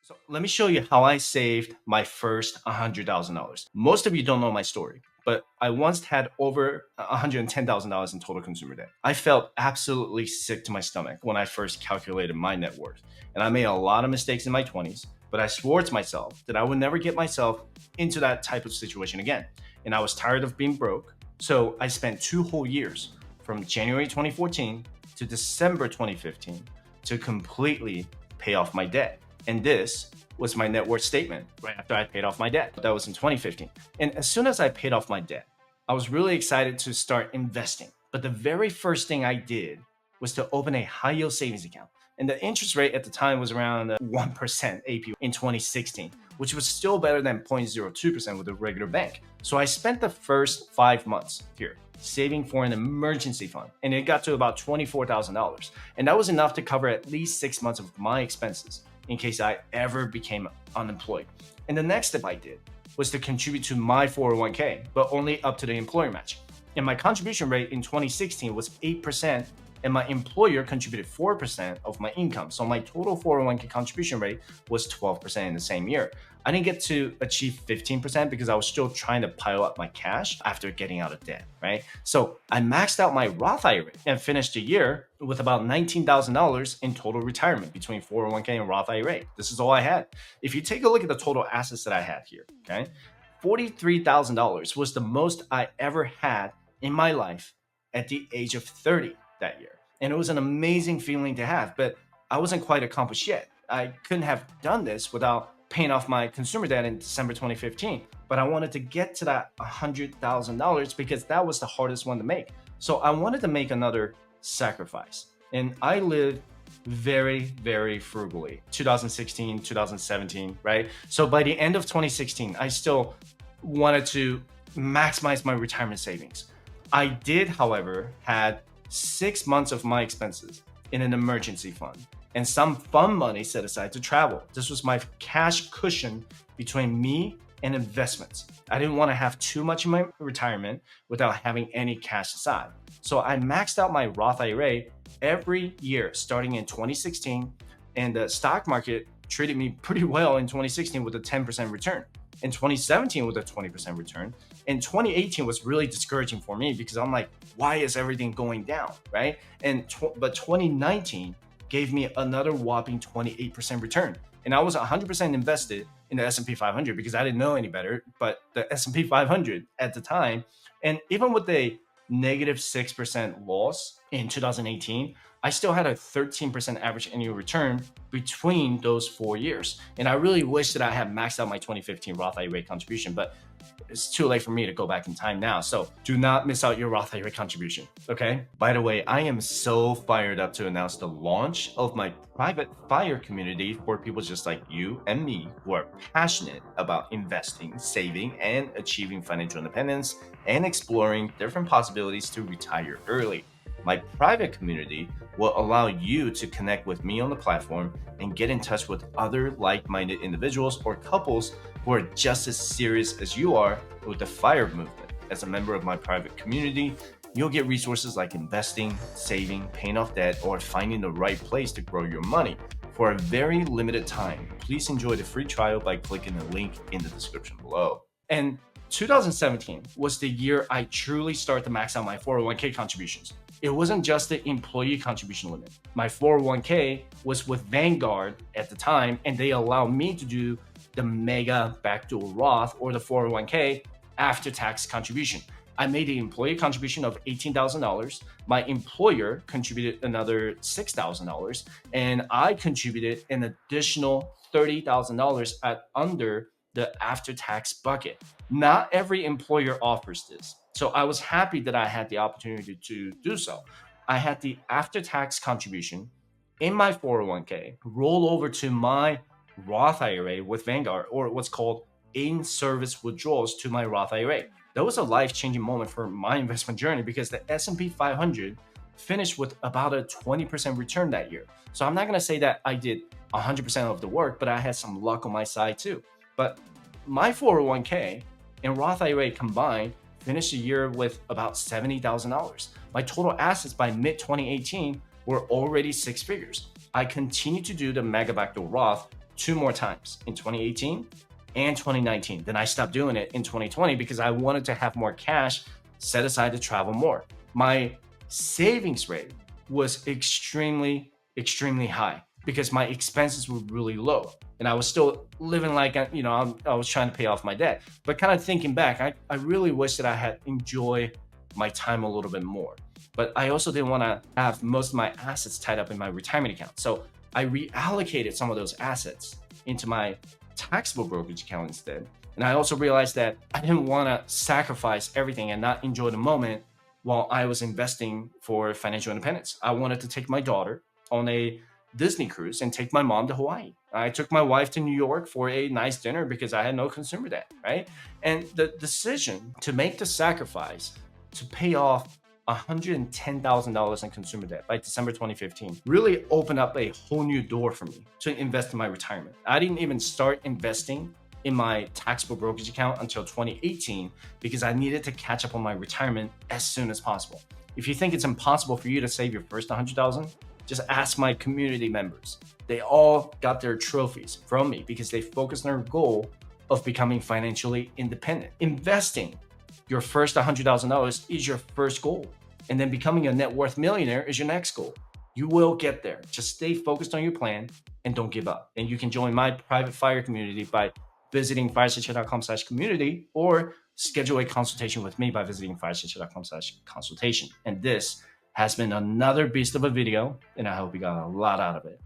So let me show you how I saved my first $100,000. Most of you don't know my story, but I once had over $110,000 in total consumer debt. I felt absolutely sick to my stomach when I first calculated my net worth. And I made a lot of mistakes in my 20s, but I swore to myself that I would never get myself into that type of situation again. And I was tired of being broke. So I spent 2 whole years from January 2014 to December 2015 to completely pay off my debt. And this was my net worth statement right after I paid off my debt. That was in 2015. And as soon as I paid off my debt, I was really excited to start investing. But the very first thing I did was to open a high yield savings account. And the interest rate at the time was around 1% AP in 2016, which was still better than 0.02% with a regular bank. So I spent the first 5 months here saving for an emergency fund, and it got to about $24,000. And that was enough to cover at least 6 months of my expenses in case I ever became unemployed. And the next step I did was to contribute to my 401k, but only up to the employer match. And my contribution rate in 2016 was 8%, and my employer contributed 4% of my income. So my total 401k contribution rate was 12% in the same year. I didn't get to achieve 15% because I was still trying to pile up my cash after getting out of debt, right? So I maxed out my Roth IRA and finished the year with about $19,000 in total retirement between 401k and Roth IRA. This is all I had. If you take a look at the total assets that I had here, okay, $43,000 was the most I ever had in my life at the age of 30 that year. And it was an amazing feeling to have, but I wasn't quite accomplished yet. I couldn't have done this without paying off my consumer debt in December 2015. But I wanted to get to that $100,000 because that was the hardest one to make. So I wanted to make another sacrifice. And I lived very, very frugally. 2016, 2017, right? So by the end of 2016, I still wanted to maximize my retirement savings. I did, however, had 6 months of my expenses in an emergency fund and some fun money set aside to travel. This was my cash cushion between me and investments. I didn't want to have too much in my retirement without having any cash aside. So I maxed out my Roth IRA every year starting in 2016, and the stock market treated me pretty well in 2016 with a 10% return. In 2017 with a 20% return. And 2018 was really discouraging for me because I'm like, why is everything going down, right? But 2019 gave me another whopping 28% return. And I was 100% invested in the S&P 500 because I didn't know any better, but the S&P 500 at the time, and even with a negative 6% loss in 2018, I still had a 13% average annual return between those 4 years. And I really wish that I had maxed out my 2015 Roth IRA contribution, but it's too late for me to go back in time now. So do not miss out your Roth IRA contribution, okay? By the way, I am so fired up to announce the launch of my private FIRE community for people just like you and me who are passionate about investing, saving, and achieving financial independence and exploring different possibilities to retire early. My private community will allow you to connect with me on the platform and get in touch with other like-minded individuals or couples who are just as serious as you are with the FIRE movement. As a member of my private community, you'll get resources like investing, saving, paying off debt, or finding the right place to grow your money. For a very limited time, please enjoy the free trial by clicking the link in the description below. And 2017 was the year I truly started to max out my 401k contributions. It wasn't just the employee contribution limit. My 401k was with Vanguard at the time, and they allowed me to do the mega backdoor Roth or the 401k after tax contribution. I made the employee contribution of $18,000. My employer contributed another $6,000, and I contributed an additional $30,000 at under the after-tax bucket. Not every employer offers this. So I was happy that I had the opportunity to do so. I had the after-tax contribution in my 401k roll over to my Roth IRA with Vanguard, or what's called in-service withdrawals to my Roth IRA. That was a life-changing moment for my investment journey because the S&P 500 finished with about a 20% return that year. So I'm not going to say that I did 100% of the work, but I had some luck on my side too. But my 401k and Roth IRA combined finished the year with about $70,000. My total assets by mid-2018 were already 6 figures. I continued to do the mega backdoor Roth 2 more times in 2018 and 2019. Then I stopped doing it in 2020 because I wanted to have more cash set aside to travel more. My savings rate was extremely high because my expenses were really low and I was still living like, I was trying to pay off my debt. But kind of thinking back, I really wish that I had enjoyed my time a little bit more. But I also didn't want to have most of my assets tied up in my retirement account. So I reallocated some of those assets into my taxable brokerage account instead. And I also realized that I didn't want to sacrifice everything and not enjoy the moment while I was investing for financial independence. I wanted to take my daughter on a Disney cruise and take my mom to Hawaii. I took my wife to New York for a nice dinner because I had no consumer debt, right? And the decision to make the sacrifice to pay off $110,000 in consumer debt by December 2015 really opened up a whole new door for me to invest in my retirement. I didn't even start investing in my taxable brokerage account until 2018 because I needed to catch up on my retirement as soon as possible. If you think it's impossible for you to save your first $100,000, just ask my community members. They all got their trophies from me because they focused on their goal of becoming financially independent. Investing your first $100,000 is your first goal. And then becoming a net worth millionaire is your next goal. You will get there. Just stay focused on your plan and don't give up. And you can join my private FIRE community by visiting firestation.com/community or schedule a consultation with me by visiting firestation.com/consultation. And this has been another beast of a video, and I hope you got a lot out of it.